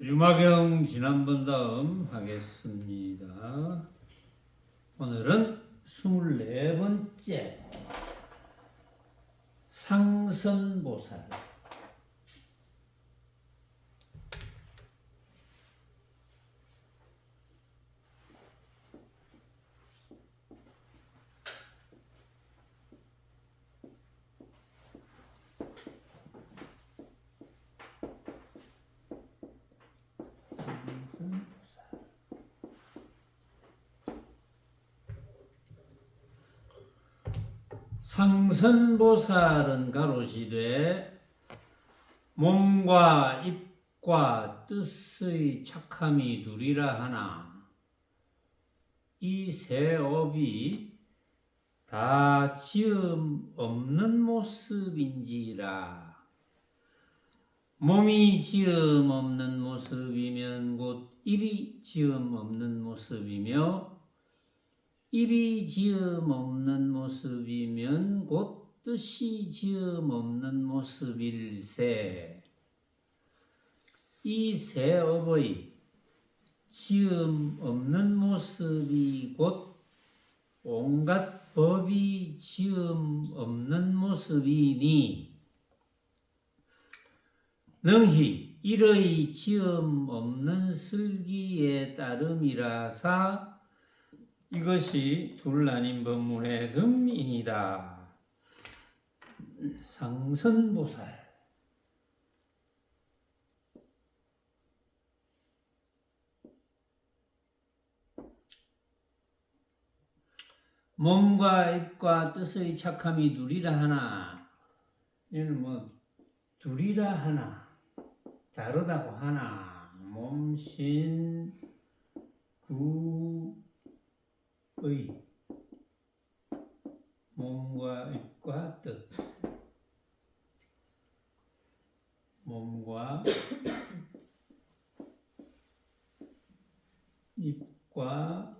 율마경 지난번 다음 하겠습니다. 오늘은 24번째 상선보살. 상선보살은 가로시되 몸과 입과 뜻의 착함이 둘이라 하나 이 세 업이 다 지음 없는 모습인지라. 몸이 지음 없는 모습이면 곧 입이 지음 없는 모습이며 입이 지음 없는 모습이면 곧 뜻이 지음 없는 모습일세. 이 세 업의 지음 없는 모습이 곧 온갖 법이 지음 없는 모습이니 능히 이의 지음 없는 슬기에 따름이라사 이것이 둘 나뉜 법문의 금이니다. 상선보살. 몸과 입과 뜻의 착함이 둘이라 하나. 이는 둘이라 하나. 다르다고 하나. 몸, 신, 구, 의. 몸과 입과 뜻. 몸과 입과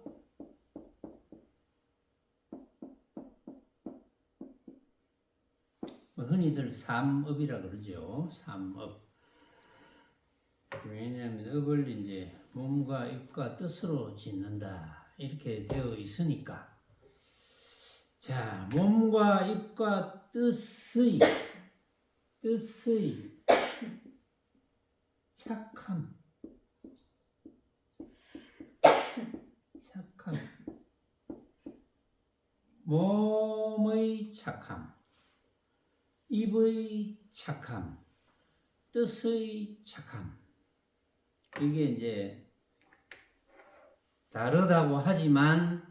흔히들 삼업이라 그러죠. 삼업. 왜냐하면 업을 이제 몸과 입과 뜻으로 짓는다 이렇게 되어 있으니까. 자, 몸과 입과 뜻의 착함. 몸의 착함, 입의 착함, 뜻의 착함. 이게 이제 다르다고 하지만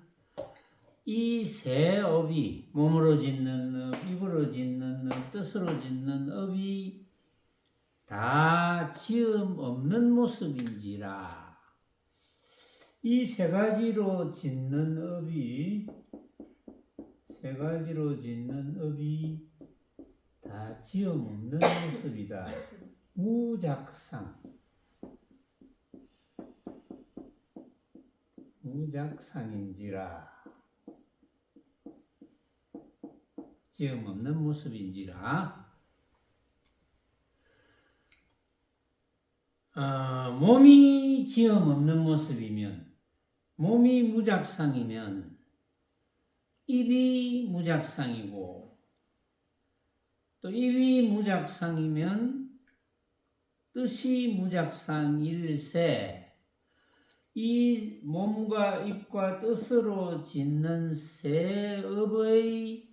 이 세 업이 몸으로 짓는 업, 입으로 짓는 업, 뜻으로 짓는 업이 다 지음 없는 모습인지라. 이 세 가지로 짓는 업이 다 지음 없는 모습이다. 무작상인지라. 지음 없는 모습인지라. 몸이 지음 없는 모습이면, 몸이 무작상이면 입이 무작상이고, 또 입이 무작상이면 뜻이 무작상일세. 이 몸과 입과 뜻으로 짓는 세 업의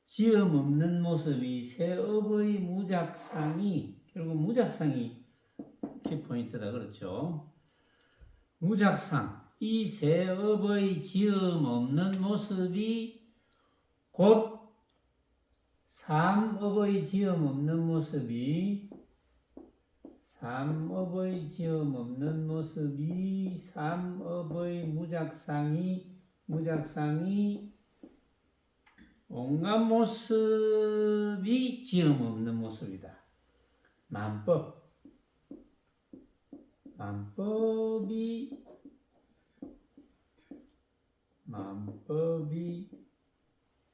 지음 없는 모습이, 세 업의 무작상이, 결국 무작상이 키포인트다 그렇죠. 무작상, 이 세 업의 지음 없는 모습이 곧 삼업의 지음 없는 모습이, 삼업의 무작상이 온갖 모습이 지음 없는 모습이다. 만법이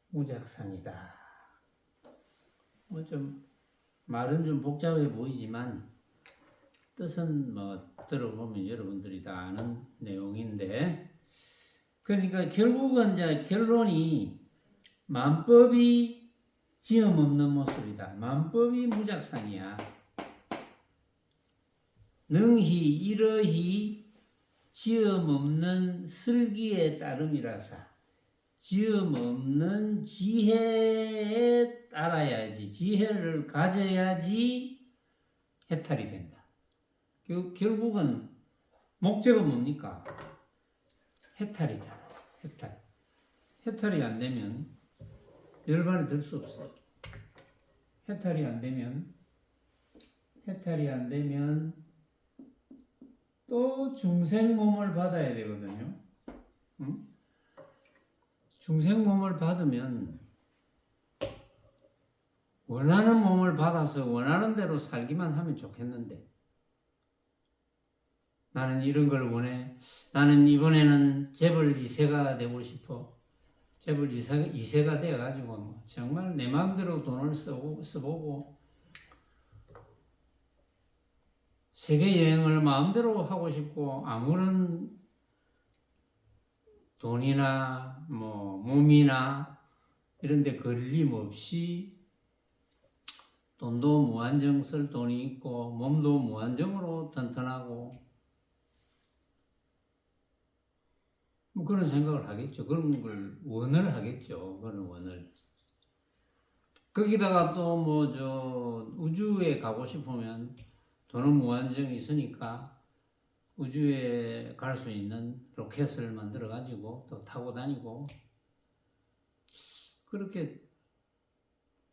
무작상이다. 좀 말은 좀 복잡해 보이지만 뜻은 뭐 들어보면 여러분들이 다 아는 내용인데, 그러니까 결국은 이제 결론이 만법이 지음 없는 모습이다. 만법이 무작상이야. 능히 이러히 지음 없는 슬기에 따름이라사. 지음 없는 지혜에 따라야지, 지혜를 가져야지 해탈이 된다. 결국은 목적은 뭡니까? 해탈이잖아. 해탈. 해탈이 안 되면 열반에 들 수 없어요. 해탈이 안 되면 또 중생 몸을 받아야 되거든요. 응? 중생 몸을 받으면 원하는 몸을 받아서 원하는 대로 살기만 하면 좋겠는데, 나는 이런 걸 원해. 나는 이번에는 재벌 2세가 되고 싶어. 재벌 2세가 돼가지고 정말 내 마음대로 돈을 써보고 세계 여행을 마음대로 하고 싶고, 아무런 돈이나 뭐 몸이나 이런 데 걸림 없이 돈도 무한정 쓸 돈이 있고 몸도 무한정으로 튼튼하고 뭐 그런 생각을 하겠죠. 그런 걸 원을 하겠죠. 그런 원을. 거기다가 또 뭐 저 우주에 가고 싶으면 돈은 무한정이 있으니까 우주에 갈 수 있는 로켓을 만들어 가지고 또 타고 다니고, 그렇게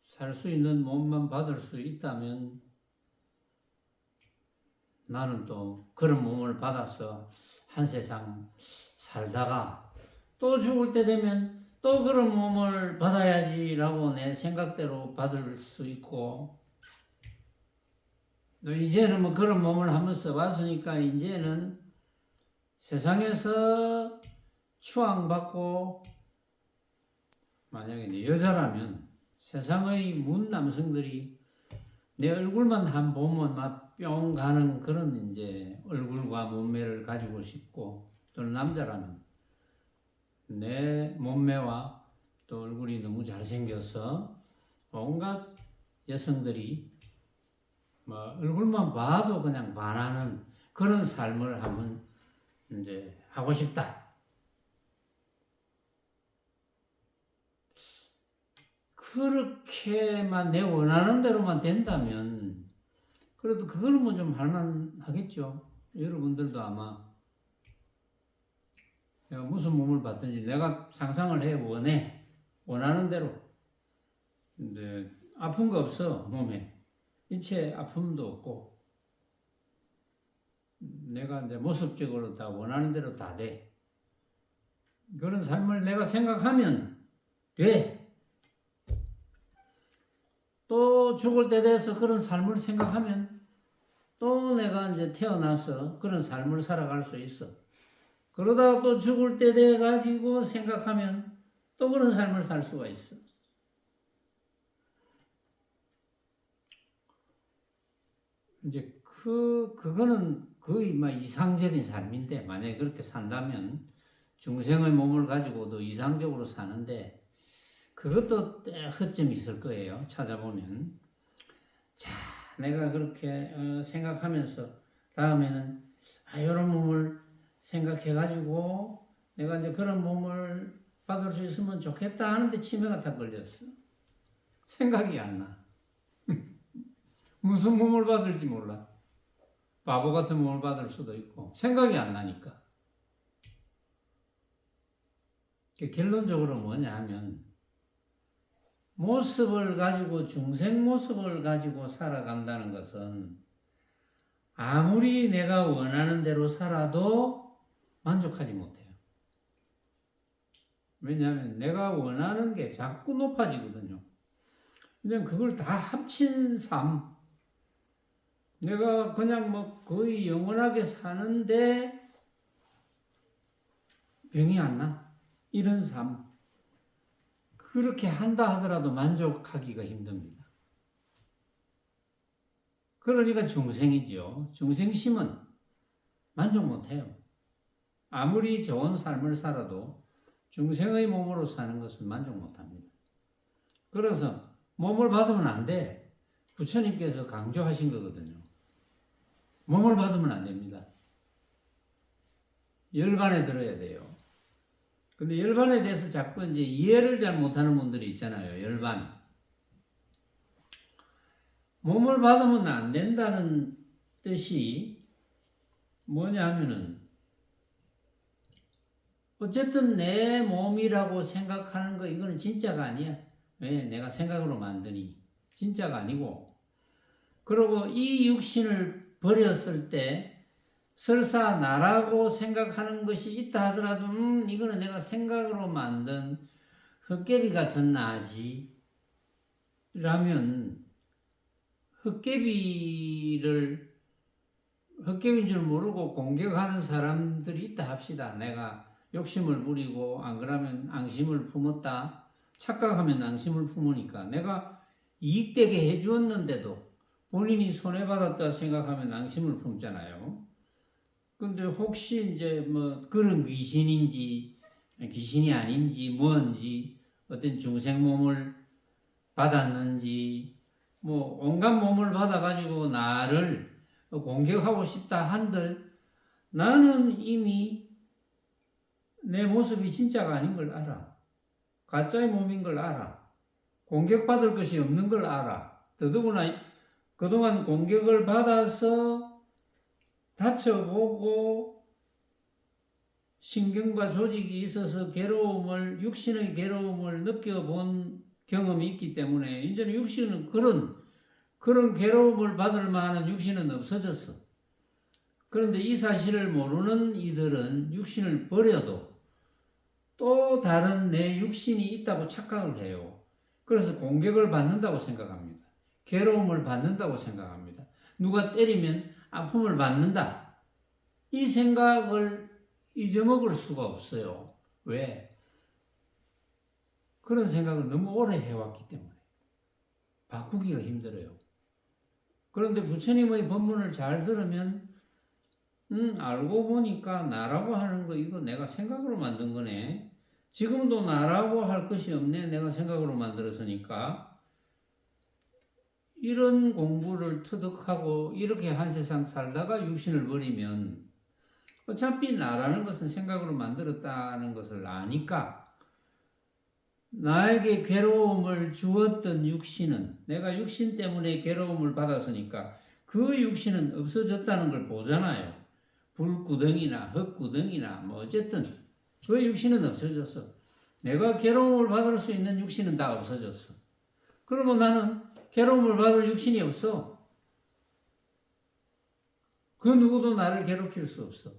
살 수 있는 몸만 받을 수 있다면 나는 또 그런 몸을 받아서 한 세상 살다가 또 죽을 때 되면 또 그런 몸을 받아야지라고 내 생각대로 받을 수 있고, 또 이제는 뭐 그런 몸을 한번 써봤으니까 이제는 세상에서 추앙받고, 만약에 이제 여자라면 세상의 문 남성들이 내 얼굴만 한 보면 막 뿅 가는 그런 이제 얼굴과 몸매를 가지고 싶고, 또는 남자라면 내 몸매와 또 얼굴이 너무 잘생겨서 온갖 여성들이 뭐 얼굴만 봐도 그냥 반하는 그런 삶을 한번 이제 하고 싶다. 그렇게만 내 원하는 대로만 된다면 그래도 그거는 뭐 좀 할만하겠죠. 여러분들도 아마 내가 무슨 몸을 받든지 내가 상상을 해 원하는 대로. 근데 아픈 거 없어. 몸에 일체 아픔도 없고 내가 이제 모습적으로 다 원하는 대로 다 돼. 그런 삶을 내가 생각하면 돼. 또 죽을 때 돼서 그런 삶을 생각하면 또 내가 이제 태어나서 그런 삶을 살아갈 수 있어. 그러다가 또 죽을 때 돼가지고 생각하면 또 그런 삶을 살 수가 있어. 이제 그거는 거의 막 이상적인 삶인데, 만약에 그렇게 산다면 중생의 몸을 가지고도 이상적으로 사는데, 그것도 허점이 있을 거예요. 찾아보면. 자, 내가 그렇게 생각하면서 다음에는 이런 몸을 생각해가지고 내가 이제 그런 몸을 받을 수 있으면 좋겠다 하는데 치매가 다 걸렸어. 생각이 안 나. 무슨 몸을 받을지 몰라. 바보 같은 몸을 받을 수도 있고 생각이 안 나니까. 결론적으로 뭐냐 하면, 모습을 가지고 중생 모습을 가지고 살아간다는 것은 아무리 내가 원하는 대로 살아도 만족하지 못해요. 왜냐하면 내가 원하는 게 자꾸 높아지거든요. 그냥 그걸 다 합친 삶, 내가 그냥 뭐 거의 영원하게 사는데 병이 안 나, 이런 삶, 그렇게 한다 하더라도 만족하기가 힘듭니다. 그러니까 중생이죠. 중생심은 만족 못해요. 아무리 좋은 삶을 살아도 중생의 몸으로 사는 것은 만족 못합니다. 그래서 몸을 받으면 안 돼. 부처님께서 강조하신 거거든요. 몸을 받으면 안 됩니다. 열반에 들어야 돼요. 근데 열반에 대해서 자꾸 이제 이해를 잘 못하는 분들이 있잖아요. 열반. 몸을 받으면 안 된다는 뜻이 뭐냐 하면은 어쨌든 내 몸이라고 생각하는 거 이거는 진짜가 아니야. 왜? 내가 생각으로 만드니 진짜가 아니고 그리고 이 육신을 버렸을 때 설사 나라고 생각하는 것이 있다 하더라도 이거는 내가 생각으로 만든 헛개비 같은 나지 라면 헛개비인 줄 모르고 공격하는 사람들이 있다 합시다. 내가 욕심을 부리고 안 그러면 앙심을 품었다. 착각하면 앙심을 품으니까 내가 이익되게 해주었는데도 본인이 손해받았다 생각하면 앙심을 품잖아요. 근데 혹시 이제 뭐 그런 귀신인지 귀신이 아닌지 뭔지 어떤 중생 몸을 받았는지 뭐 온갖 몸을 받아가지고 나를 공격하고 싶다 한들 나는 이미 내 모습이 진짜가 아닌 걸 알아. 가짜의 몸인 걸 알아. 공격받을 것이 없는 걸 알아. 더더구나 그동안 공격을 받아서 다쳐보고 신경과 조직이 있어서 육신의 괴로움을 느껴본 경험이 있기 때문에 이제는 육신은 그런 괴로움을 받을 만한 육신은 없어졌어. 그런데 이 사실을 모르는 이들은 육신을 버려도 또 다른 내 육신이 있다고 착각을 해요. 그래서 공격을 받는다고 생각합니다. 괴로움을 받는다고 생각합니다. 누가 때리면 아픔을 받는다. 이 생각을 잊어먹을 수가 없어요. 왜? 그런 생각을 너무 오래 해왔기 때문에 바꾸기가 힘들어요. 그런데 부처님의 법문을 잘 들으면 알고 보니까 나라고 하는 거 이거 내가 생각으로 만든 거네. 지금도 나라고 할 것이 없네. 내가 생각으로 만들었으니까. 이런 공부를 터득하고 이렇게 한 세상 살다가 육신을 버리면 어차피 나라는 것은 생각으로 만들었다는 것을 아니까 나에게 괴로움을 주었던 육신은 내가 육신 때문에 괴로움을 받았으니까 그 육신은 없어졌다는 걸 보잖아요. 불구덩이나 흙구덩이나 뭐 어쨌든 그 육신은 없어졌어. 내가 괴로움을 받을 수 있는 육신은 다 없어졌어. 그러면 나는 괴로움을 받을 육신이 없어. 그 누구도 나를 괴롭힐 수 없어.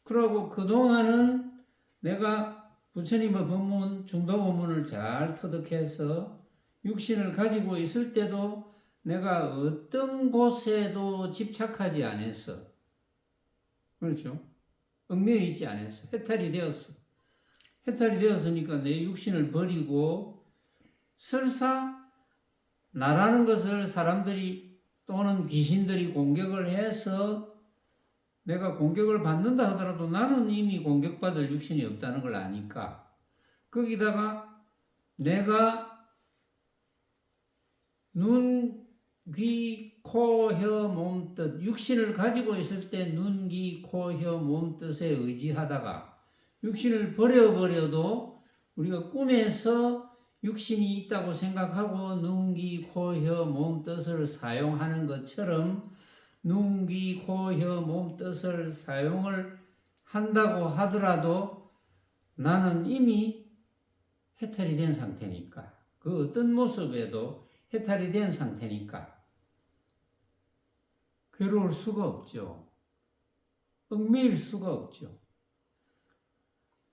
그러고 그동안은 내가 부처님의 법문, 중도법문을 잘 터득해서 육신을 가지고 있을 때도 내가 어떤 곳에도 집착하지 않았어. 그렇죠? 얽매여 있지 않았어. 해탈이 되었어. 해탈이 되었으니까 내 육신을 버리고 설사 나라는 것을 사람들이 또는 귀신들이 공격을 해서 내가 공격을 받는다 하더라도 나는 이미 공격받을 육신이 없다는 걸 아니까 거기다가 내가 눈, 귀, 코, 혀, 몸, 뜻 육신을 가지고 있을 때 눈, 귀, 코, 혀, 몸, 뜻에 의지하다가 육신을 버려버려도 우리가 꿈에서 육신이 있다고 생각하고 눈, 귀, 코, 혀, 몸, 뜻을 사용하는 것처럼 눈, 귀, 코, 혀, 몸, 뜻을 사용을 한다고 하더라도 나는 이미 해탈이 된 상태니까 그 어떤 모습에도 해탈이 된 상태니까 괴로울 수가 없죠. 얽매일 수가 없죠.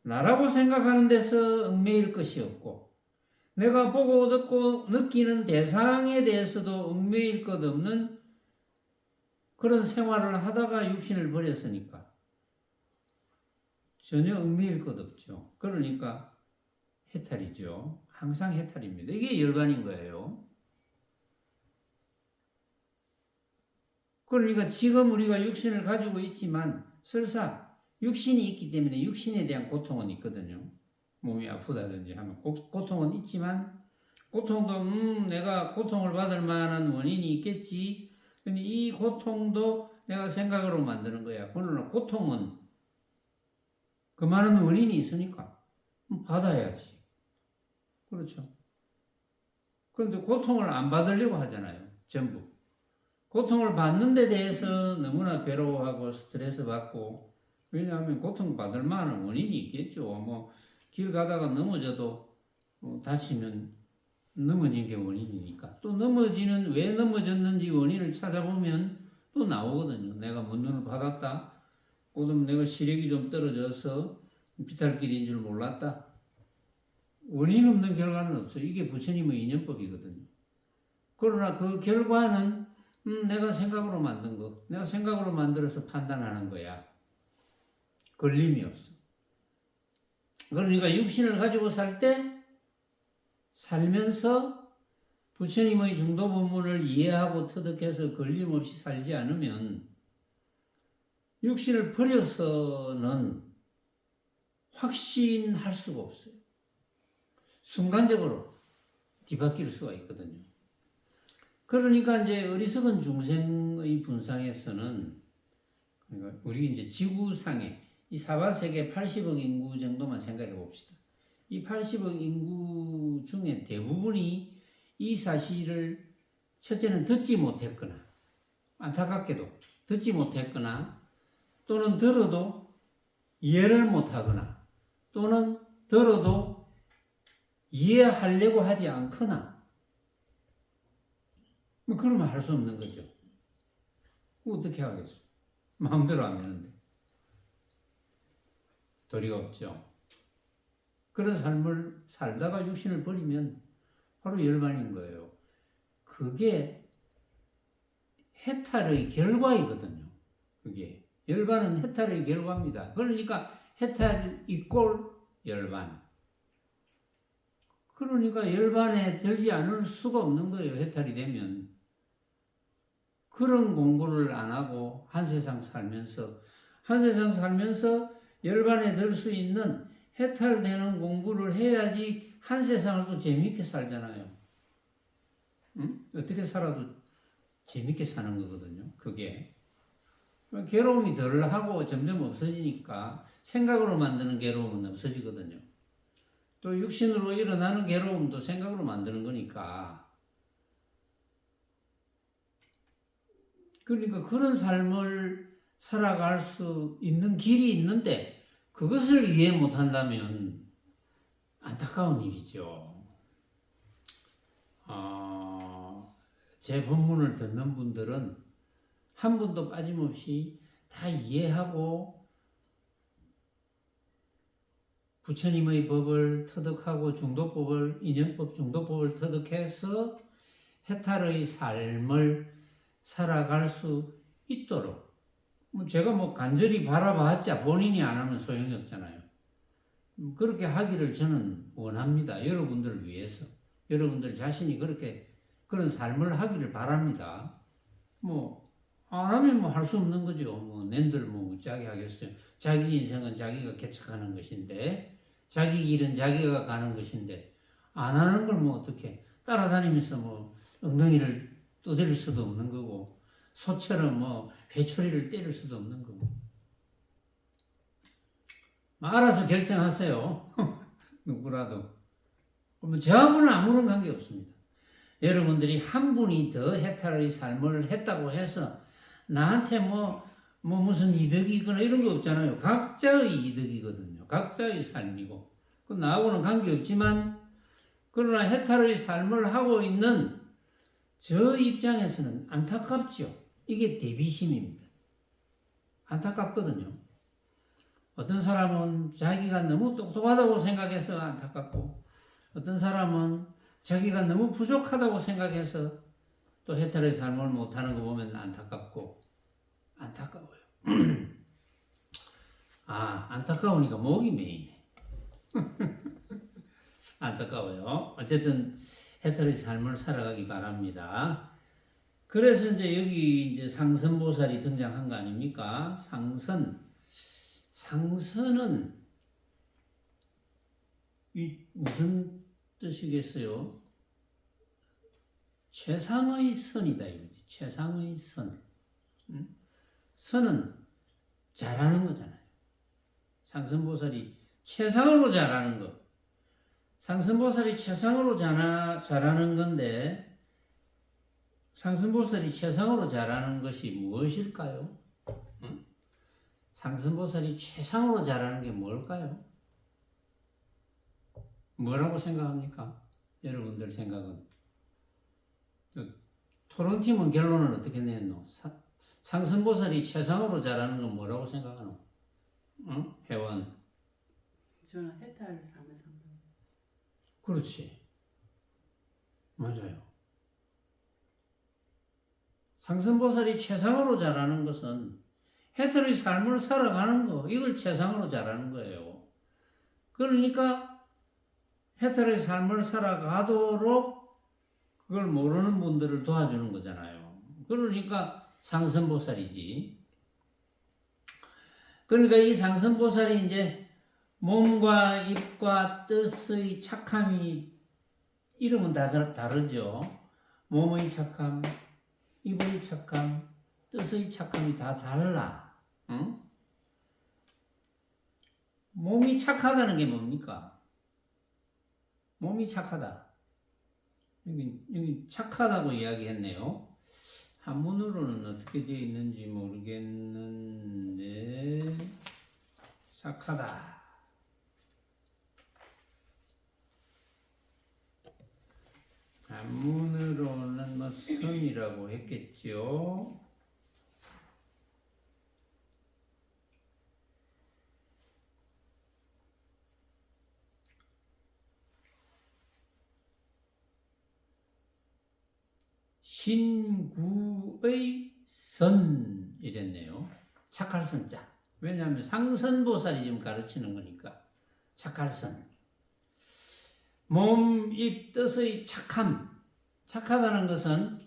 나라고 생각하는 데서 얽매일 것이 없고 내가 보고 듣고 느끼는 대상에 대해서도 얽매일 것 없는 그런 생활을 하다가 육신을 버렸으니까 전혀 얽매일 것 없죠. 그러니까 해탈이죠. 항상 해탈입니다. 이게 열반인 거예요. 그러니까 지금 우리가 육신을 가지고 있지만 설사 육신이 있기 때문에 육신에 대한 고통은 있거든요. 몸이 아프다든지 하면 고통은 있지만 고통도 내가 고통을 받을 만한 원인이 있겠지. 근데 이 고통도 내가 생각으로 만드는 거야. 그러나 고통은 그 많은 원인이 있으니까 받아야지. 그렇죠. 그런데 고통을 안 받으려고 하잖아요. 전부. 고통을 받는 데 대해서 너무나 괴로워하고 스트레스 받고, 왜냐하면 고통받을 만한 원인이 있겠죠. 뭐 길 가다가 넘어져도 다치면 넘어진 게 원인이니까. 또 넘어지는 왜 넘어졌는지 원인을 찾아보면 또 나오거든요. 내가 먼 눈을 받았다. 그다음 내가 시력이 좀 떨어져서 비탈길인 줄 몰랐다. 원인 없는 결과는 없어요. 이게 부처님의 인연법이거든요. 그러나 그 결과는 내가 생각으로 만든 거, 내가 생각으로 만들어서 판단하는 거야. 걸림이 없어. 그러니까 육신을 가지고 살 때 살면서 부처님의 중도 본문을 이해하고 터득해서 걸림없이 살지 않으면 육신을 버려서는 확신할 수가 없어요. 순간적으로 뒤바뀔 수가 있거든요. 그러니까 이제 어리석은 중생의 분상에서는, 그러니까 우리 이제 지구상에 이 사바세계 80억 인구 정도만 생각해 봅시다. 이 80억 인구 중에 대부분이 이 사실을 첫째는 듣지 못했거나, 안타깝게도 듣지 못했거나, 또는 들어도 이해를 못하거나, 또는 들어도 이해하려고 하지 않거나, 그러면 할 수 없는 거죠. 어떻게 하겠어? 마음대로 안 되는데. 도리가 없죠. 그런 삶을 살다가 육신을 버리면 바로 열반인 거예요. 그게 해탈의 결과이거든요. 그게 열반은 해탈의 결과입니다. 그러니까 해탈 이꼴 열반. 그러니까 열반에 들지 않을 수가 없는 거예요. 해탈이 되면. 그런 공부를 안 하고 한 세상 살면서 열반에 들 수 있는 해탈되는 공부를 해야지 한 세상을 또 재밌게 살잖아요. 응? 어떻게 살아도 재밌게 사는 거거든요. 그게. 괴로움이 덜 하고 점점 없어지니까 생각으로 만드는 괴로움은 없어지거든요. 또 육신으로 일어나는 괴로움도 생각으로 만드는 거니까. 그러니까 그런 삶을 살아갈 수 있는 길이 있는데 그것을 이해 못한다면 안타까운 일이죠. 제 본문을 듣는 분들은 한 분도 빠짐없이 다 이해하고 부처님의 법을 터득하고 중도법을, 인연법 중도법을 터득해서 해탈의 삶을 살아갈 수 있도록, 제가 뭐 간절히 바라봤자 본인이 안 하면 소용이 없잖아요. 그렇게 하기를 저는 원합니다. 여러분들을 위해서. 여러분들 자신이 그런 삶을 하기를 바랍니다. 안 하면 할 수 없는 거죠. 낸들 짜게 하겠어요. 자기 인생은 자기가 개척하는 것인데, 자기 길은 자기가 가는 것인데, 안 하는 걸 어떻게 따라다니면서 엉덩이를 두드릴 수도 없는 거고, 소처럼 회초리를 때릴 수도 없는 거고. 알아서 결정하세요. 누구라도. 그러면 저하고는 아무런 관계 없습니다. 여러분들이 한 분이 더 해탈의 삶을 했다고 해서 나한테 무슨 이득이거나 이런 게 없잖아요. 각자의 이득이거든요. 각자의 삶이고. 나하고는 관계없지만, 그러나 해탈의 삶을 하고 있는 저 입장에서는 안타깝죠. 이게 대비심입니다. 안타깝거든요. 어떤 사람은 자기가 너무 똑똑하다고 생각해서 안타깝고, 어떤 사람은 자기가 너무 부족하다고 생각해서 또 해탈의 삶을 못하는 거 보면 안타깝고, 안타까워요. 안타까우니까 목이 메이네. 안타까워요. 어쨌든 해탈의 삶을 살아가기 바랍니다. 그래서 이제 여기 이제 상선보살이 등장한 거 아닙니까? 상선은 이 무슨 뜻이겠어요? 최상의 선이다 이거지. 최상의 선. 선은 잘하는 거잖아요. 상선보살이 최상으로 잘하는 거. 상선보살이 최상으로 잘하는 건데, 상선보살이 최상으로 잘하는 것이 무엇일까요? 상선보살이 최상으로 잘하는 게 뭘까요? 뭐라고 생각합니까? 여러분들 생각은. 토론팀은 결론을 어떻게 내노? 상선보살이 최상으로 잘하는 건 뭐라고 생각하노? 회원. 저는 해탈 상승. 그렇지. 맞아요. 상선보살이 최상으로 잘하는 것은 해탈의 삶을 살아가는 거, 이걸 최상으로 잘하는 거예요. 그러니까 해탈의 삶을 살아가도록 그걸 모르는 분들을 도와주는 거잖아요. 그러니까 상선보살이지. 그러니까 이 상선보살이 이제 몸과 입과 뜻의 착함이 이름은 다 다르죠. 몸의 착함, 입의 착함, 뜻의 착함이 다 달라. 응? 몸이 착하다는 게 뭡니까? 몸이 착하다. 여기 착하다고 이야기했네요. 한문으로는 어떻게 되어 있는지 모르겠는데 착하다. 한문으로는 뭐 선이라고 했겠죠. 신구의 선 이랬네요. 착할 선자. 왜냐하면 상선보살이 지금 가르치는 거니까. 착할 선. 몸, 입, 뜻의 착함. 착하다는 것은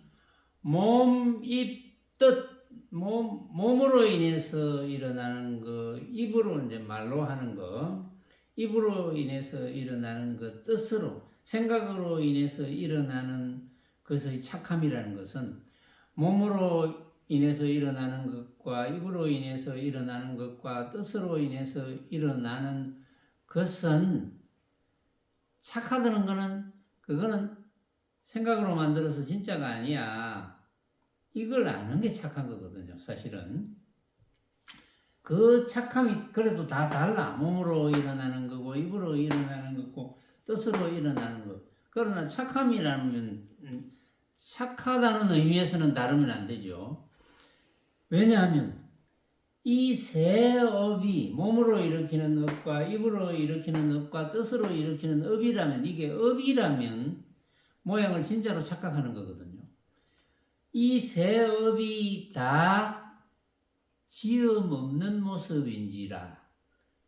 몸, 입, 뜻, 몸으로 인해서 일어나는 거, 입으로 이제 말로 하는 거, 입으로 인해서 일어나는 것, 뜻으로, 생각으로 인해서 일어나는 것의 착함이라는 것은 몸으로 인해서 일어나는 것과 입으로 인해서 일어나는 것과 뜻으로 인해서 일어나는 것은 착하다는 거는 그거는 생각으로 만들어서 진짜가 아니야. 이걸 아는 게 착한 거거든요. 사실은 그 착함이 그래도 다 달라. 몸으로 일어나는 거고 입으로 일어나는 거고 뜻으로 일어나는 거. 그러나 착함이라면 착하다는 의미에서는 다르면 안 되죠. 왜냐하면 이 세 업이 몸으로 일으키는 업과 입으로 일으키는 업과 뜻으로 일으키는 업이라면, 이게 업이라면 모양을 진짜로 착각하는 거거든요. 이 세 업이 다 지음 없는 모습인지라,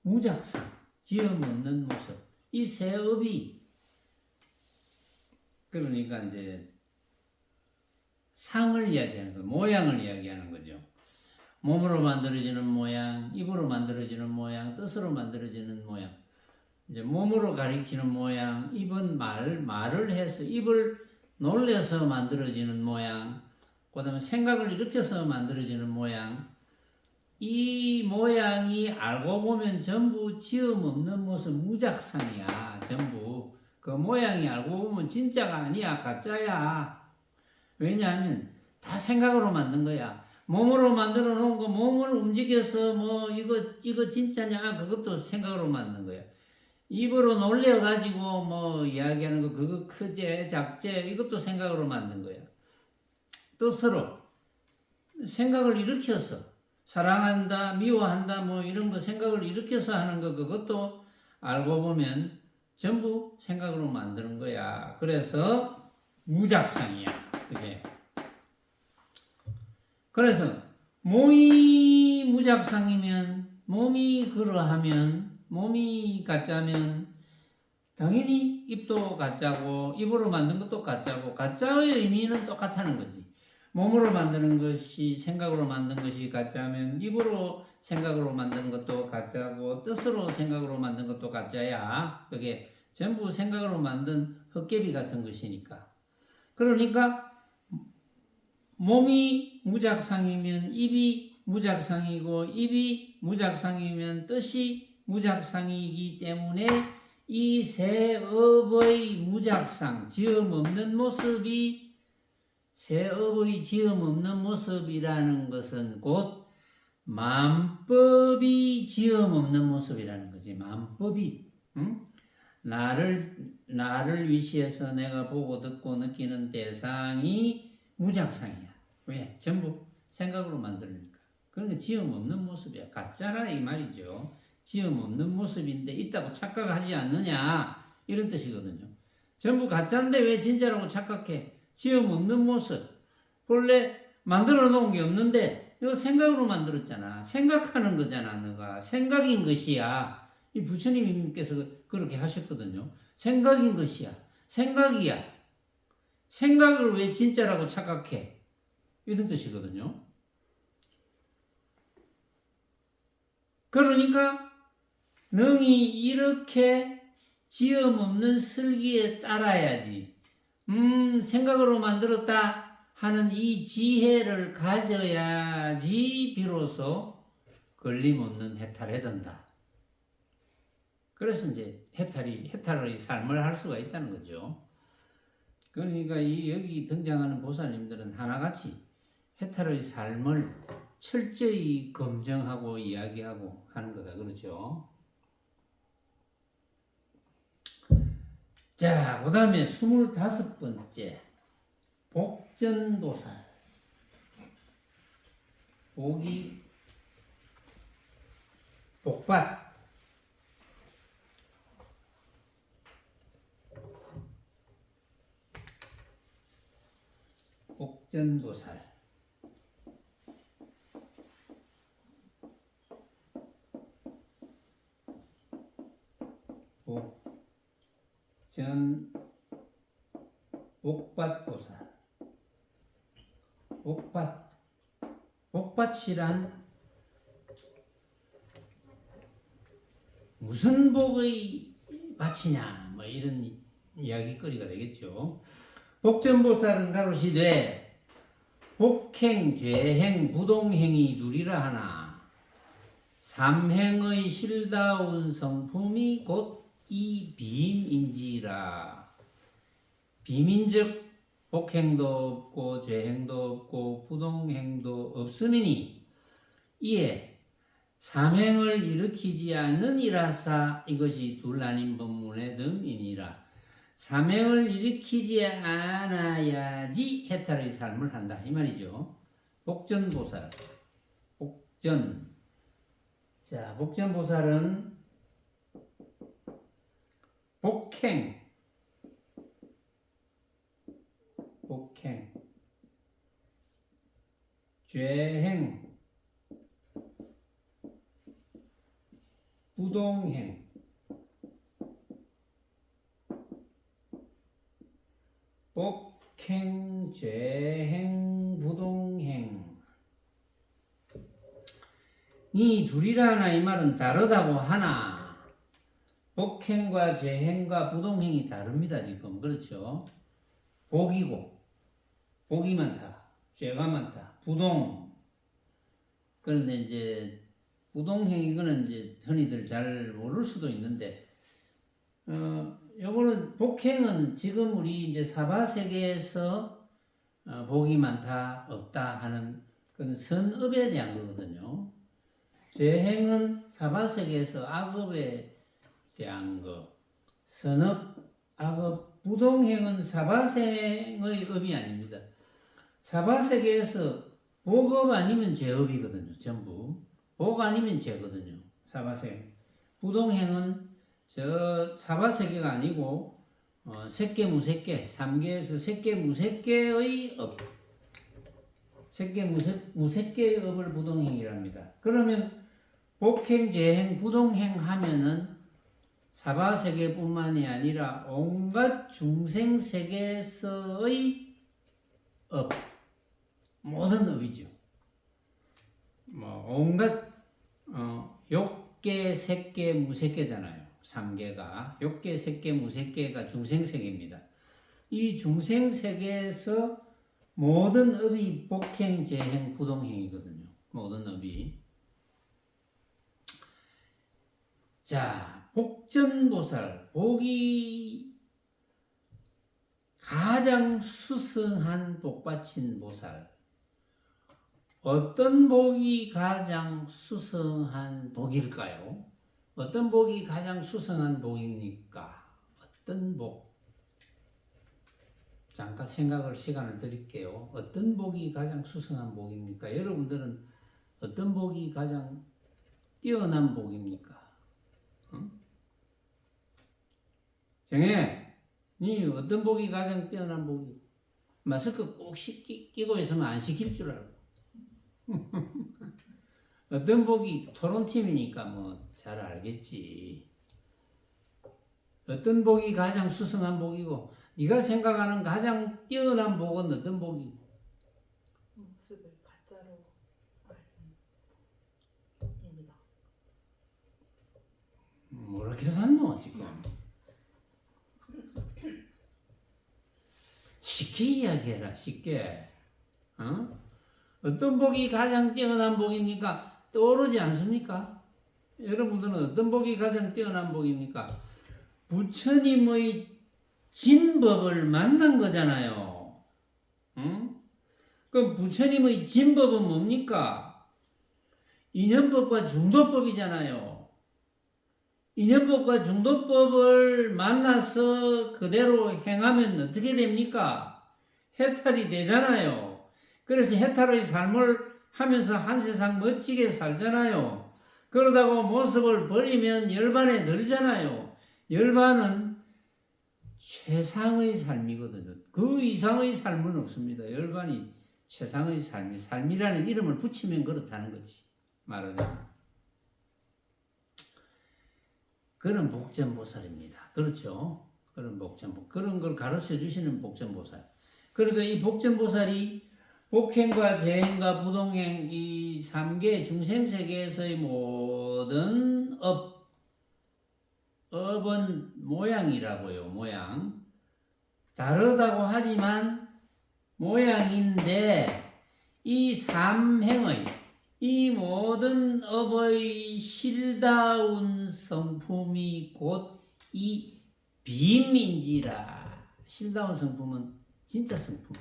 무작상 지음 없는 모습. 이 세 업이 그러니까 이제 상을 이야기하는 거예요. 모양을 이야기하는 거죠. 몸으로 만들어지는 모양, 입으로 만들어지는 모양, 뜻으로 만들어지는 모양. 이제 몸으로 가리키는 모양, 입은 말을 해서 입을 놀려서 만들어지는 모양, 그 다음에 생각을 일으켜서 만들어지는 모양. 이 모양이 알고 보면 전부 지음 없는 모습, 무작상이야. 전부. 그 모양이 알고 보면 진짜가 아니야. 가짜야. 왜냐하면 다 생각으로 만든 거야. 몸으로 만들어 놓은 거, 몸을 움직여서 뭐 이거 진짜냐, 그것도 생각으로 만든 거야. 입으로 놀려가지고 뭐 이야기하는 거, 그거 크제 작제, 이것도 생각으로 만든 거야. 뜻으로 생각을 일으켜서 사랑한다, 미워한다, 뭐 이런 거 생각을 일으켜서 하는 거, 그것도 알고 보면 전부 생각으로 만드는 거야. 그래서 무작상이야, 그게. 그래서 몸이 무작상이면, 몸이 그러하면, 몸이 가짜면 당연히 입도 가짜고 입으로 만든 것도 가짜고, 가짜의 의미는 똑같다는 거지. 몸으로 만드는 것이 생각으로 만든 것이 가짜면 입으로 생각으로 만드는 것도 가짜고 뜻으로 생각으로 만든 것도 가짜야. 그게 전부 생각으로 만든 헛개비 같은 것이니까. 그러니까 몸이 무작상이면 입이 무작상이고 입이 무작상이면 뜻이 무작상이기 때문에 이 세 업의 무작상, 지음 없는 모습이 세 업의 지음 없는 모습이라는 것은 곧 만법이 지음 없는 모습이라는 거지. 만법이 응? 나를 위시해서 내가 보고 듣고 느끼는 대상이 무작상이야. 왜? 전부 생각으로 만드니까. 그러니까 지음 없는 모습이야. 가짜라 이 말이죠. 지음 없는 모습인데 있다고 착각하지 않느냐 이런 뜻이거든요. 전부 가짜인데 왜 진짜라고 착각해? 지음 없는 모습. 본래 만들어 놓은 게 없는데 이거 생각으로 만들었잖아. 생각하는 거잖아. 너가 생각인 것이야. 이 부처님께서 그렇게 하셨거든요. 생각인 것이야. 생각이야. 생각을 왜 진짜라고 착각해? 이런 뜻이거든요. 그러니까 능히 이렇게 지음 없는 슬기에 따라야지. 생각으로 만들었다 하는 이 지혜를 가져야지 비로소 걸림없는 해탈에 든다. 그래서 이제 해탈의 삶을 할 수가 있다는 거죠. 그러니까 여기 등장하는 보살님들은 하나같이 해탈의 삶을 철저히 검증하고 이야기하고 하는 거다. 그렇죠? 자, 그 다음에 25번째. 복전보살. 복이 복받. 복전보살. 복받보살. 복받이란 무슨 복의 밭이냐 뭐 이런 이야기거리가 되겠죠. 복전보살은 가로시되 복행, 죄행, 부동행이 누리라 하나 삼행의 실다운 성품이 곧 이 빔인지라. 비민적 복행도 없고 죄행도 없고 부동행도 없음이니 이에 삼행을 일으키지 않느니라사 이것이 둘아닌 법문의 듬이니라. 삼행을 일으키지 않아야지 해탈의 삶을 한다 이 말이죠. 복전보살. 복전. 자, 복전보살은 복행, 죄행, 부동행, 복행, 죄행, 부동행 이 둘이라 하나 이 말은 다르다고 하나 복행과 죄행과 부동행이 다릅니다. 지금 그렇죠. 복이고 복이 많다. 죄가 많다. 부동. 그런데 이제 부동행 이거는 이제 흔히들 잘 모를 수도 있는데 요거는 복행은 지금 우리 이제 사바 세계에서 복이 많다 없다 하는 그건 선업에 대한 거거든요. 죄행은 사바 세계에서 악업에 대한 거, 선업, 악업, 부동행은 사바생의 업이 아닙니다. 사바세계에서 복업 아니면 죄업이거든요. 전부 복 아니면 죄거든요. 사바생. 부동행은 저 사바세계가 아니고 색계 무색계, 삼계에서 색계 무색계의 업, 색계 무색계의 업을 부동행이랍니다. 그러면 복행, 죄행, 부동행 하면은 사바세계뿐만이 아니라 온갖 중생세계에서의 업, 모든 업이죠. 뭐 온갖 욕계, 색계, 무색계잖아요. 3계가 욕계, 색계, 무색계가 중생세계입니다. 이 중생세계에서 모든 업이 복행, 재행, 부동행이거든요. 모든 업이. 자, 복전보살, 복이 가장 수승한 복받친 보살. 어떤 복이 가장 수승한 복일까요? 어떤 복이 가장 수승한 복입니까? 어떤 복? 잠깐 시간을 드릴게요. 어떤 복이 가장 수승한 복입니까? 여러분들은 어떤 복이 가장 뛰어난 복입니까? 응? 정해, 니 어떤 복이 가장 뛰어난 복이? 마스크 꼭 끼고 있으면 안 시킬 줄 알고. 어떤 복이 토론팀이니까 뭐 잘 알겠지. 어떤 복이 가장 수승한 복이고 네가 생각하는 가장 뛰어난 복은 어떤 복이고? 모습을 가짜로 알는입니다. 뭐라 계산노 지금? 쉽게 이야기해라. 쉽게. 어떤 복이 가장 뛰어난 복입니까? 떠오르지 않습니까? 여러분들은 어떤 복이 가장 뛰어난 복입니까? 부처님의 진법을 만난 거잖아요. 응? 그럼 부처님의 진법은 뭡니까? 인연법과 중도법이잖아요. 인연법과 중도법을 만나서 그대로 행하면 어떻게 됩니까? 해탈이 되잖아요. 그래서 해탈의 삶을 하면서 한 세상 멋지게 살잖아요. 그러다가 모습을 버리면 열반에 들잖아요. 열반은 최상의 삶이거든요. 그 이상의 삶은 없습니다. 열반이 최상의 삶이라는 이름을 붙이면 그렇다는 거지. 말하자면. 그런 복전보살입니다. 그렇죠? 그런 복전보살. 그런 걸 가르쳐 주시는 복전보살. 그러니까 이 복전보살이 복행과 재행과 부동행 이 3계 중생세계에서의 모든 업은 모양이라고요. 모양. 다르다고 하지만 모양인데 이 삼행의 이 모든 업의 실다운 성품이 곧 이 비임인지라. 실다운 성품은 진짜 성품.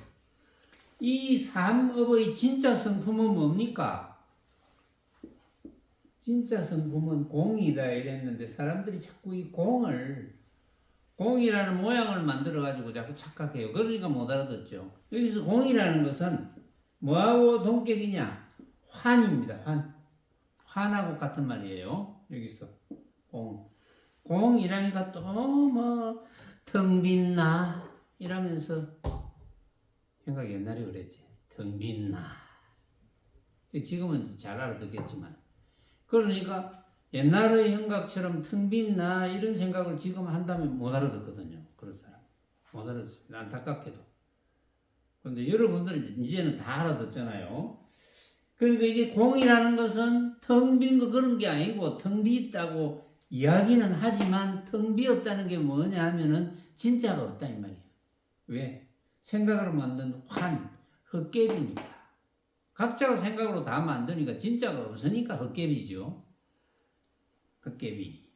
이 삼업의 진짜 성품은 뭡니까? 진짜 성품은 공이다 이랬는데 사람들이 자꾸 이 공이라는 모양을 만들어가지고 자꾸 착각해요. 그러니까 못 알아듣죠. 여기서 공이라는 것은 뭐하고 동격이냐? 환입니다. 환하고 같은 말이에요. 여기서 공이라니까 또 뭐 텅 빈나 이러면서 생각 옛날에 그랬지. 텅 빈나. 지금은 잘 알아듣겠지만. 그러니까 옛날의 형각처럼 텅 빈나 이런 생각을 지금 한다면 못 알아듣거든요. 그런 사람. 못 알아듣습니다. 안타깝게도. 근데 여러분들은 이제는 다 알아듣잖아요. 그러니까 이게 공이라는 것은 텅 빈 거 그런 게 아니고 텅 비있다고 이야기는 하지만 텅 비었다는 게 뭐냐 하면은 진짜가 없다 이 말이에요. 왜? 생각으로 만든 헛개비니까. 각자가 생각으로 다 만드니까 진짜가 없으니까 헛개비죠. 헛개비.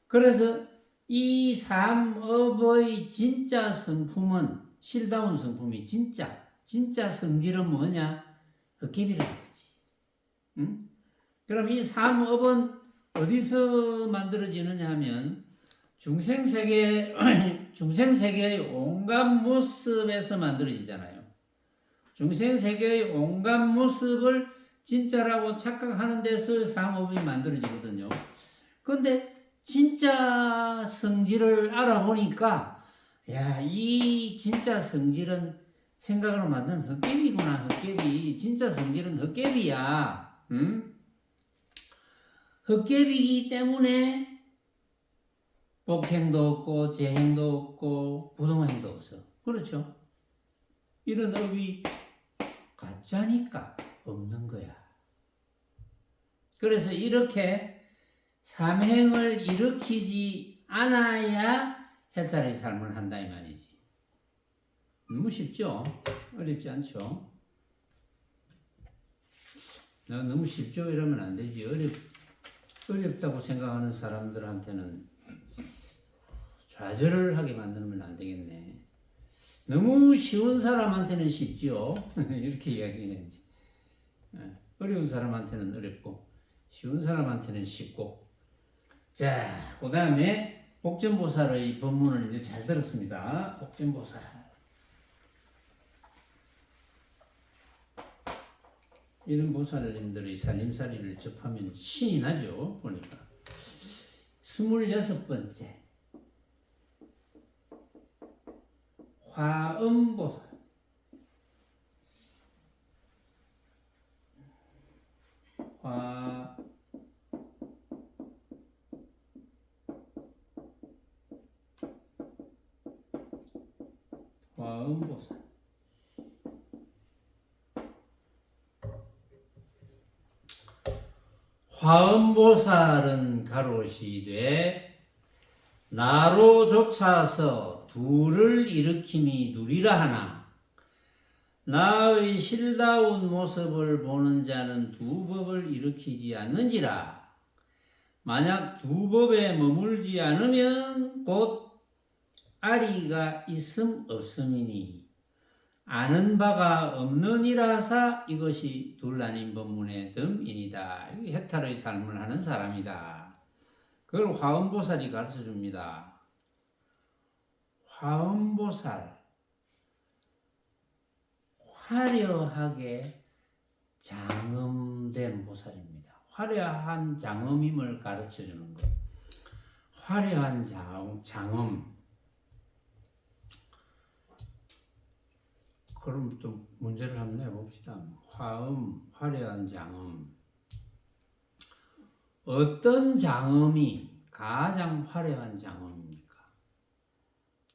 그래서 이 삼업의 진짜 성품은 실다운 성품이 진짜 성질은 뭐냐? 헛개비라는 거지. 응? 그럼 이 삼업은 어디서 만들어지느냐 하면 중생세계의 온갖 모습에서 만들어지잖아요. 중생세계의 온갖 모습을 진짜라고 착각하는 데서 삼업이 만들어지거든요. 그런데 진짜 성질을 알아보니까 야, 이 진짜 성질은 생각으로 만든 헛개비구나. 헛개비. 진짜 성질은 헛개비야. 응? 헛개비이기 때문에 복행도 없고 재행도 없고 부동행도 없어. 그렇죠? 이런 업이 가짜니까 없는 거야. 그래서 이렇게 삼행을 일으키지 않아야 해탈의 삶을 한다 이 말이지. 너무 쉽죠? 어렵지 않죠? 너무 쉽죠? 이러면 안 되지. 어렵다고 생각하는 사람들한테는 좌절을 하게 만들면 안 되겠네. 너무 쉬운 사람한테는 쉽죠? 이렇게 이야기해야지. 어려운 사람한테는 어렵고 쉬운 사람한테는 쉽고. 자, 그 다음에 복전보살의 법문을 이제 잘 들었습니다. 복전보살. 이런 보살님들의 살림살이를 접하면 신이 나죠. 보니까 26번째 화엄보살. 화엄보살. 화엄보살은 가로시되 나로조차서 둘을 일으킴이 누리라 하나 나의 실다운 모습을 보는 자는 두 법을 일으키지 않는지라. 만약 두 법에 머물지 않으면 곧 아리가 있음 없음이니 아는 바가 없느니라사 이것이 둘 아닌 법문의 덤이니다. 해탈의 삶을 하는 사람이다. 그걸 화엄보살이 가르쳐 줍니다. 화엄보살, 화려하게 장엄된 보살입니다. 화려한 장엄임을 가르쳐 주는 것. 화려한 장엄. 그럼 또 문제를 한번 내봅시다. 화엄, 화려한 장엄. 어떤 장엄이 가장 화려한 장엄입니까?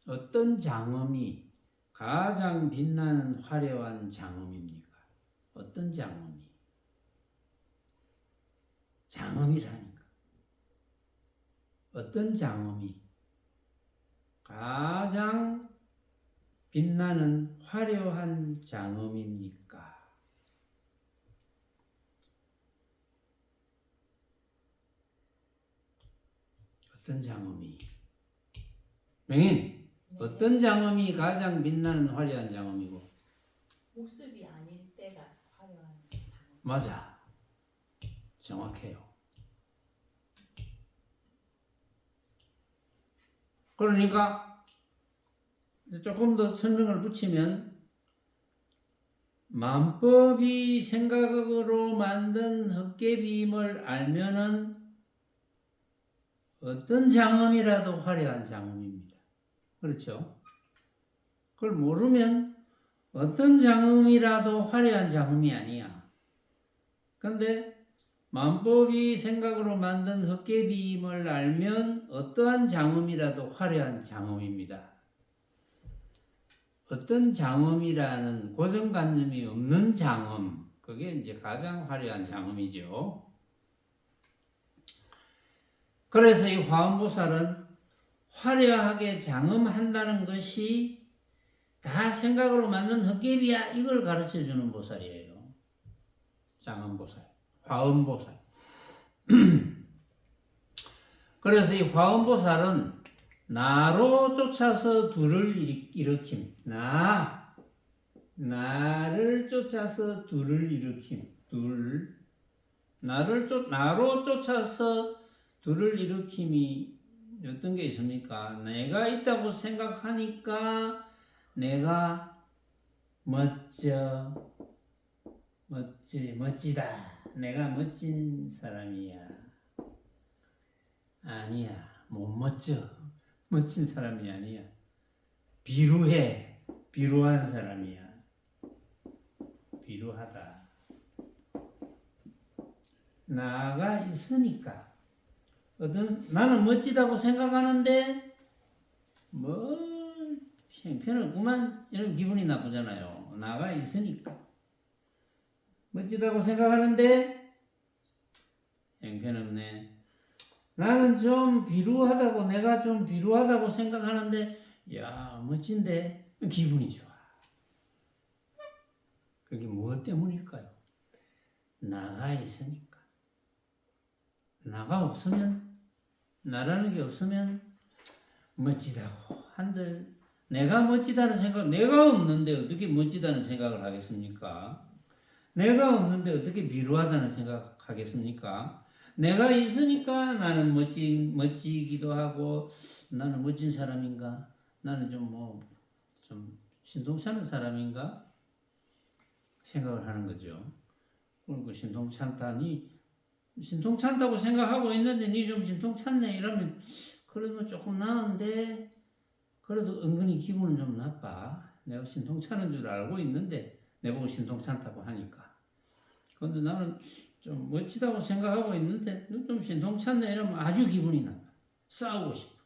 어떤 장엄이 가장 빛나는 화려한 장엄입니까? 어떤 장엄이? 장엄이라니까. 어떤 장엄이 가장 빛나는 화려한 장엄입니까? 어떤 장엄이? 명인, 어떤 장엄이 가장 빛나는 화려한 장엄이고? 모습이 아닐 때가 화려한 장엄. 맞아. 정확해요. 그러니까 조금 더 설명을 붙이면 만법이 생각으로 만든 헛개비임을 알면은 어떤 장엄이라도 화려한 장엄입니다. 그렇죠? 그걸 모르면 어떤 장엄이라도 화려한 장엄이 아니야. 근데 만법이 생각으로 만든 헛개비임을 알면 어떠한 장엄이라도 화려한 장엄입니다. 어떤 장엄이라는 고정관념이 없는 장엄, 그게 이제 가장 화려한 장엄이죠. 그래서 이 화엄보살은 화려하게 장엄한다는 것이 다 생각으로 만든 헛개비야, 이걸 가르쳐 주는 보살이에요. 장엄보살, 화엄보살. 그래서 이 화엄보살은 나로 쫓아서 둘을 일으킴. 나를 쫓아서 둘을 일으킴. 나로 쫓아서 둘을 일으킴이 어떤 게 있습니까? 내가 있다고 생각하니까 내가 멋지다. 내가 멋진 사람이야. 아니야, 못 멋져. 멋진 사람이 아니야. 비루한 사람이야. 비루하다. 나가 있으니까. 나는 멋지다고 생각하는데 형편없구만 이런 기분이 나쁘잖아요. 나가 있으니까. 멋지다고 생각하는데 형편없네. 나는 좀 비루하다고, 내가 좀 비루하다고 생각하는데 야 멋진데 기분이 좋아. 그게 무엇 때문일까요? 나가 있으니까. 나가 없으면, 나라는 게 없으면 멋지다고 한들, 내가 멋지다는 생각, 내가 없는데 어떻게 멋지다는 생각을 하겠습니까? 내가 없는데 어떻게 비루하다는 생각하겠습니까? 내가 있으니까 나는 멋지기도 하고, 나는 멋진 사람인가? 나는 좀 신통찮은 사람인가? 생각을 하는 거죠. 그리고 신통찮다고 생각하고 있는데 니 좀 신통찮네 이러면 그러면 조금 나은데 그래도 은근히 기분은 좀 나빠. 내가 신통찮은 줄 알고 있는데 내보고 신통찮다고 하니까. 그런데 나는 좀 멋지다고 생각하고 있는데 좀 신통찮네 이러면 아주 기분이 나빠. 싸우고 싶어.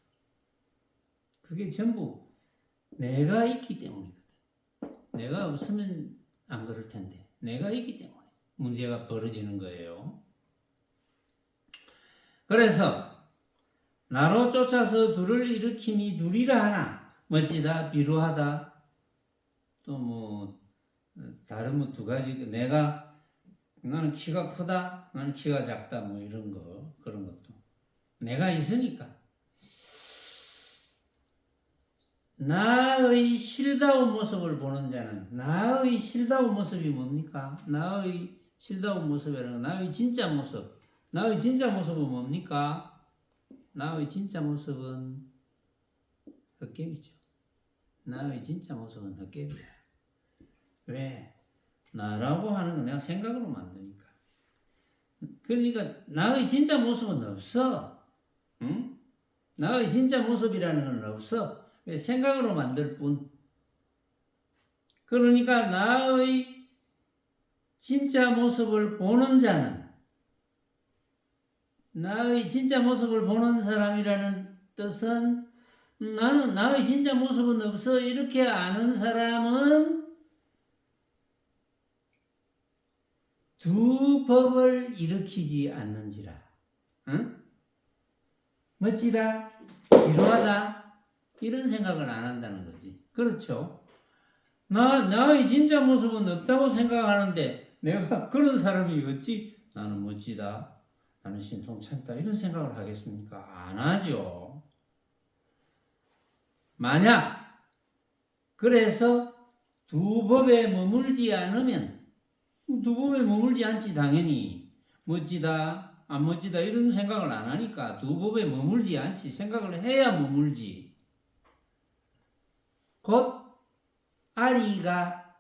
그게 전부 내가 있기 때문이거든. 내가 없으면 안 그럴 텐데 내가 있기 때문에 문제가 벌어지는 거예요. 그래서 나로 쫓아서 둘을 일으키니 둘이라 하나 멋지다, 비루하다, 또 뭐 다른 뭐 두 가지 나는 키가 크다, 나는 키가 작다 뭐 이런 거 그런 것도 내가 있으니까 나의 실다운 모습을 보는 자는 나의 실다운 모습이 뭡니까? 나의 실다운 모습이라는 건 나의 진짜 모습. 나의 진짜 모습은 뭡니까? 나의 진짜 모습은 헛개비죠. 나의 진짜 모습은 헛개비야. 왜? 나라고 하는 건 내가 생각으로 만드니까. 그러니까 나의 진짜 모습은 없어. 응? 나의 진짜 모습이라는 건 없어. 왜? 생각으로 만들 뿐. 그러니까 나의 진짜 모습을 보는 자는, 나의 진짜 모습을 보는 사람이라는 뜻은 나는 나의 진짜 모습은 없어 이렇게 아는 사람은 두 법을 일으키지 않는지라. 응? 멋지다, 비루하다 이런 생각을 안 한다는 거지. 그렇죠? 나의 진짜 모습은 없다고 생각하는데 내가 그런 사람이 어찌 나는 멋지다, 나는 신통찮다 이런 생각을 하겠습니까? 안 하죠. 만약 그래서 두 법에 머물지 않으면 두 법에 머물지 않지. 당연히 멋지다 안 멋지다 이런 생각을 안 하니까 두 법에 머물지 않지. 생각을 해야 머물지. 곧 아리가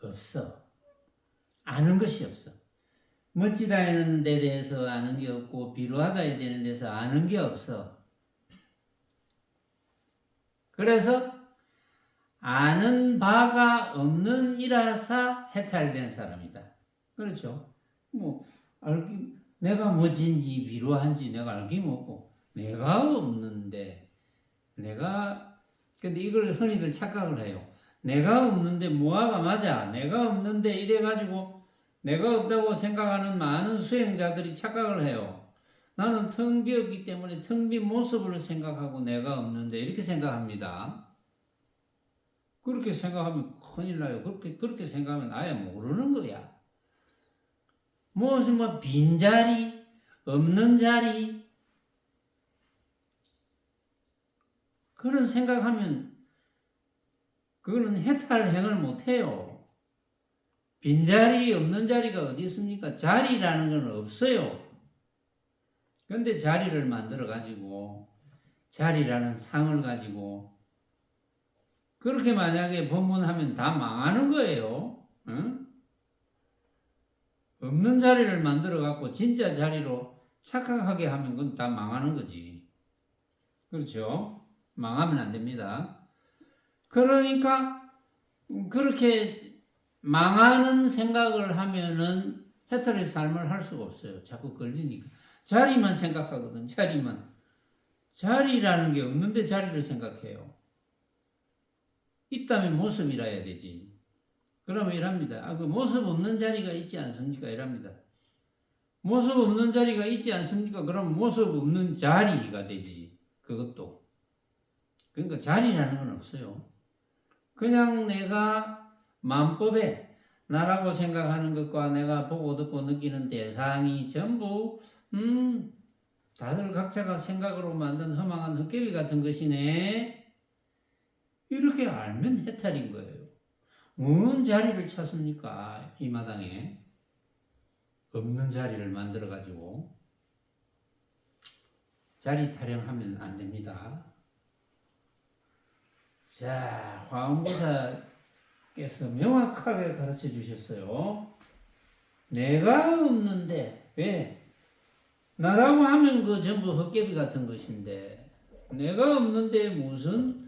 없어. 아는 것이 없어. 멋지다는 데 대해서 아는 게 없고 비루하다에 되는 데서 아는 게 없어. 그래서 아는 바가 없는 이라사 해탈된 사람이다. 그렇죠? 내가 멋진지 비루한지 내가 알기 뭐고 내가 없는데 근데 이걸 흔히들 착각을 해요. 내가 없는데 뭐가 맞아? 내가 없는데 이래가지고 내가 없다고 생각하는 많은 수행자들이 착각을 해요. 나는 텅 비었기 때문에 텅 빈 모습을 생각하고 내가 없는데 이렇게 생각합니다. 그렇게 생각하면 큰일 나요. 그렇게 생각하면 아예 모르는 거야. 무슨 빈자리, 없는 자리 그런 생각하면 그거는 해탈행을 못해요. 빈자리, 없는 자리가 어디 있습니까? 자리라는 건 없어요. 근데 자리를 만들어 가지고 자리라는 상을 가지고 그렇게 만약에 법문하면 다 망하는 거예요. 응? 없는 자리를 만들어 갖고 진짜 자리로 착각하게 하면 그건 다 망하는 거지. 그렇죠? 망하면 안 됩니다. 그러니까 그렇게 망하는 생각을 하면은 해탈의 삶을 할 수가 없어요. 자꾸 걸리니까. 자리만 생각하거든. 자리만. 자리라는 게 없는데 자리를 생각해요. 있다면 모습이라 해야 되지. 그러면 이랍니다. 그 모습 없는 자리가 있지 않습니까? 이랍니다. 모습 없는 자리가 있지 않습니까? 그럼 모습 없는 자리가 되지. 그것도. 그러니까 자리라는 건 없어요. 그냥 내가 마음법에 나라고 생각하는 것과 내가 보고 듣고 느끼는 대상이 전부 다들 각자가 생각으로 만든 허망한 헛개비 같은 것이네. 이렇게 알면 해탈인 거예요. 뭔 자리를 찾습니까? 이 마당에 없는 자리를 만들어 가지고 자리 타령하면 안 됩니다. 자, 화엄보사께서 명확하게 가르쳐 주셨어요. 내가 없는데 왜? 나라고 하면 그 전부 헛개비 같은 것인데 내가 없는데 무슨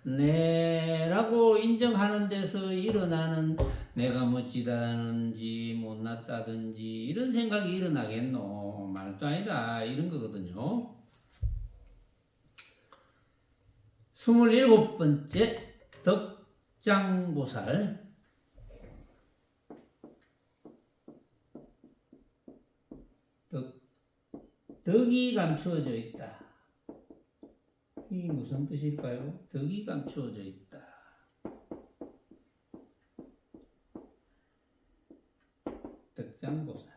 내라고 인정하는 데서 일어나는 내가 멋지다든지 못났다든지 이런 생각이 일어나겠노? 말도 아니다. 이런 거거든요. 27번째 덕장보살. 덕이 감추어져 있다. 이 무슨 뜻일까요? 덕이 감추어져 있다. 덕장보살.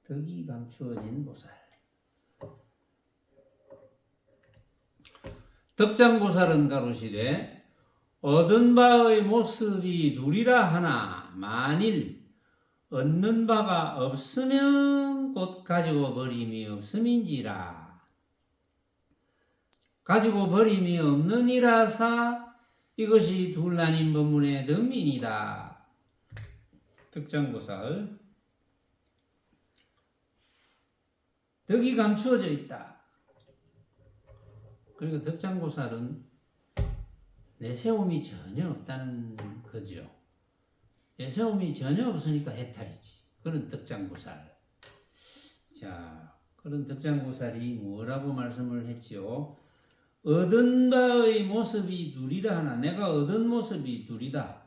덕이 감추어진 보살. 덕장보살은 가로시되 얻은 바의 모습이 누리라 하나 만일 얻는 바가 없으면 곧 가지고 버림이 없음인지라. 가지고 버림이 없느니라사 이것이 둘나님 법문의 덕민이다. 덕장보살. 덕이 감추어져 있다. 그러니까 덕장보살은 내세움이 전혀 없다는 거죠. 내세움이 전혀 없으니까 해탈이지. 그런 덕장보살. 자, 그런 덕장보살이 뭐라고 말씀을 했지요? 얻은 바의 모습이 누리라 하나. 내가 얻은 모습이 누리다.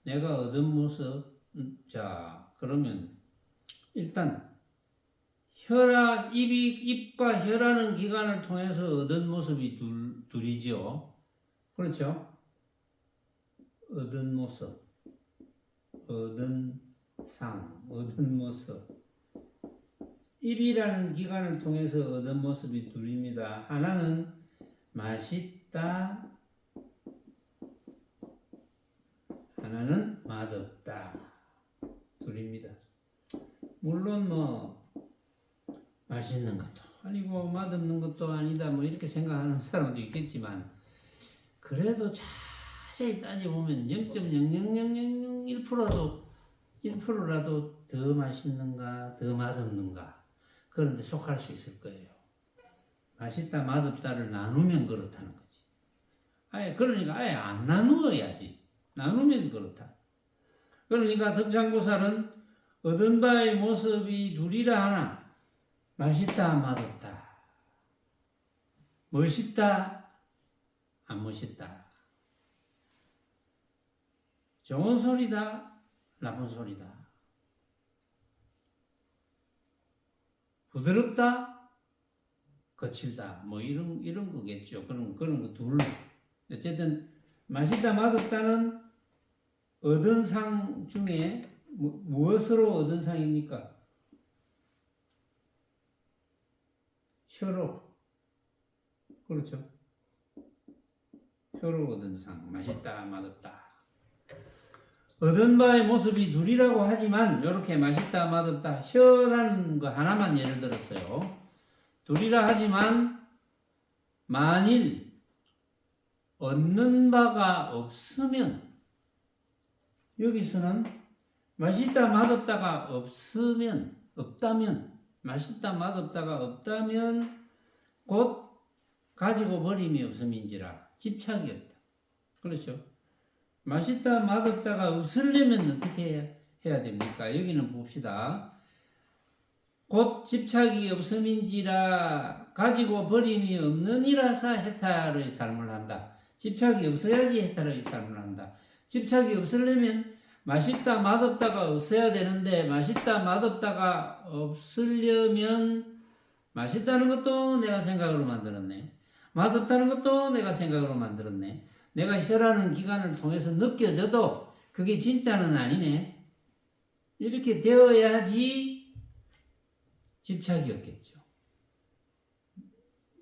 내가 얻은 모습. 자, 그러면 일단 입과 혀라는 기관을 통해서 얻은 모습이 둘이죠. 그렇죠? 얻은 모습, 얻은 상, 얻은 모습. 입이라는 기관을 통해서 얻은 모습이 둘입니다. 하나는 맛있다, 하나는 맛없다. 둘입니다. 물론 맛있는 것도 아니고 맛없는 것도 아니다 이렇게 생각하는 사람도 있겠지만 그래도 자세히 따져보면 0.00001%라도 더 맛있는가 더 맛없는가 그런 데 속할 수 있을 거예요. 맛있다 맛없다를 나누면 그렇다는 거지. 그러니까 아예 안 나누어야지. 나누면 그렇다. 그러니까 덕장보살은 얻은 바의 모습이 누리라 하나 맛있다 맛없다 멋있다 안 멋있다 좋은 소리다 나쁜 소리다 부드럽다 거칠다 이런 거겠죠. 그런 거 둘. 어쨌든 맛있다 맛없다는 얻은 상 중에 무엇으로 얻은 상입니까? 혀로. 그렇죠. 혀로 얻은 상. 맛있다 맛없다. 얻은 바의 모습이 둘이라고 하지만 이렇게 맛있다 맛없다 혀라는 거 하나만 예를 들었어요. 둘이라 하지만 만일 얻는 바가 없으면 여기서는 맛있다 맛없다가 없다면 맛있다 맛없다가 없다면 곧 가지고 버림이 없음인지라 집착이 없다. 그렇죠? 맛있다 맛없다가 없으려면 어떻게 해야 됩니까? 여기는 봅시다. 곧 집착이 없음인지라 가지고 버림이 없느니라사 해탈의 삶을 한다. 집착이 없어야지 해탈의 삶을 한다. 집착이 없으려면 맛있다 맛없다가 없어야 되는데 맛있다 맛없다가 없으려면 맛있다는 것도 내가 생각으로 만들었네. 맛없다는 것도 내가 생각으로 만들었네. 내가 혀라는 기관을 통해서 느껴져도 그게 진짜는 아니네. 이렇게 되어야지 집착이 없겠죠.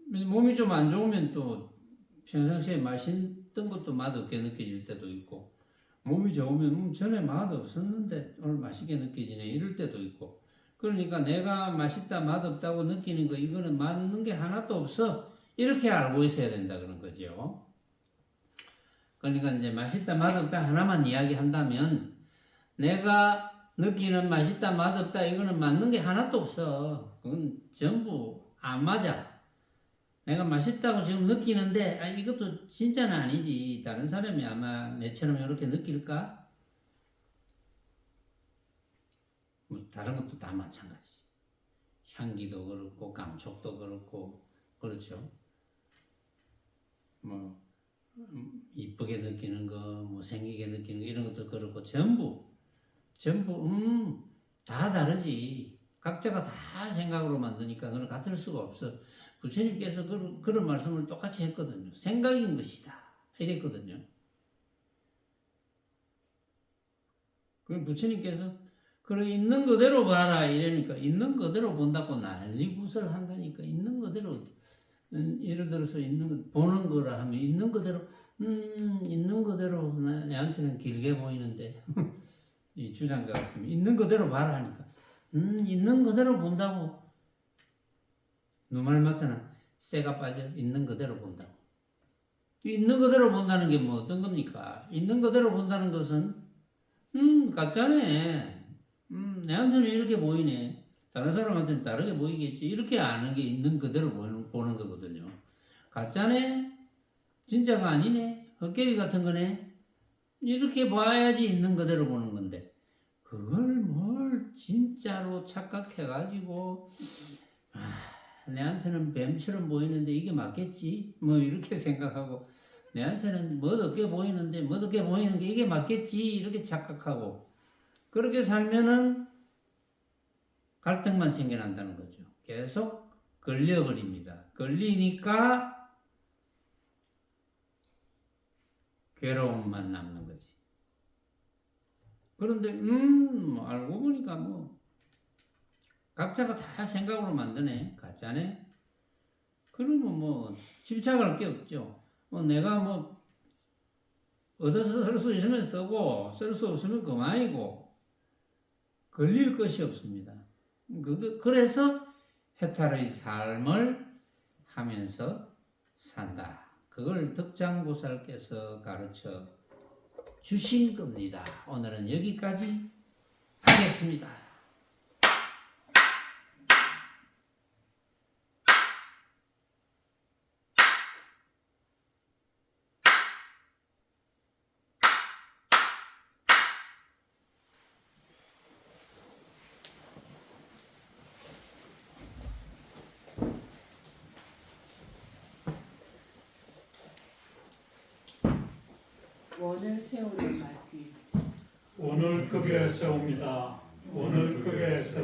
몸이 좀 안 좋으면 또 평상시에 맛있던 것도 맛없게 느껴질 때도 있고, 몸이 좋으면 전에 맛 없었는데 오늘 맛있게 느껴지네 이럴 때도 있고. 그러니까 내가 맛있다 맛없다고 느끼는 거 이거는 맞는 게 하나도 없어 이렇게 알고 있어야 된다 그런 거죠. 그러니까 이제 맛있다 맛없다 하나만 이야기한다면 내가 느끼는 맛있다 맛없다 이거는 맞는 게 하나도 없어. 그건 전부 안 맞아. 내가 맛있다고 지금 느끼는데 이것도 진짜는 아니지. 다른 사람이 아마 내처럼 이렇게 느낄까? 뭐 다른 것도 다 마찬가지. 향기도 그렇고 감촉도 그렇고 그렇죠. 뭐 이쁘게 느끼는 거, 못생기게 느끼는 거 이런 것도 그렇고 전부 다 다르지. 각자가 다 생각으로 만드니까 그건 같을 수가 없어. 부처님께서 그런 말씀을 똑같이 했거든요. 생각인 것이다 이랬거든요. 그 부처님께서 그래 있는 그대로 봐라 이러니까 있는 그대로 본다고 난리구설 한다니까. 있는 그대로 예를 들어서 있는 거 보는 거라 하면 있는 그대로 있는 그대로 내한테는 길게 보이는데 이 주장자 같으면 있는 그대로 봐라 하니까 있는 그대로 본다고 누말 맞잖아. 쇠가 빠져 있는 그대로 본다고. 있는 그대로 본다는 게 뭐 어떤 겁니까? 있는 그대로 본다는 것은 가짜네. 내한테는 이렇게 보이네. 다른 사람한테는 다르게 보이겠지. 이렇게 아는 게 있는 그대로 보는 거거든요. 가짜네. 진짜가 아니네. 헛개비 같은 거네. 이렇게 봐야지 있는 그대로 보는 건데 그걸 뭘 진짜로 착각해가지고 내한테는 뱀처럼 보이는데 이게 맞겠지? 뭐 이렇게 생각하고 내한테는 멋없게 보이는데 멋없게 보이는 게 이게 맞겠지? 이렇게 착각하고 그렇게 살면은 갈등만 생겨난다는 거죠. 계속 걸려버립니다. 걸리니까 괴로움만 남는 거지. 그런데 알고 보니까 뭐 각자가 다 생각으로 만드네. 가짜네. 그러면 뭐 집착할 게 없죠. 뭐 내가 뭐 얻어서 쓸 수 있으면 쓰고 쓸 수 없으면 그만이고 걸릴 것이 없습니다. 그래서 해탈의 삶을 하면서 산다. 그걸 덕장보살께서 가르쳐 주신 겁니다. 오늘은 여기까지 하겠습니다. 원을 세우는 말귀. 오늘 크게 세웁니다. 오늘 크게 세웁니다.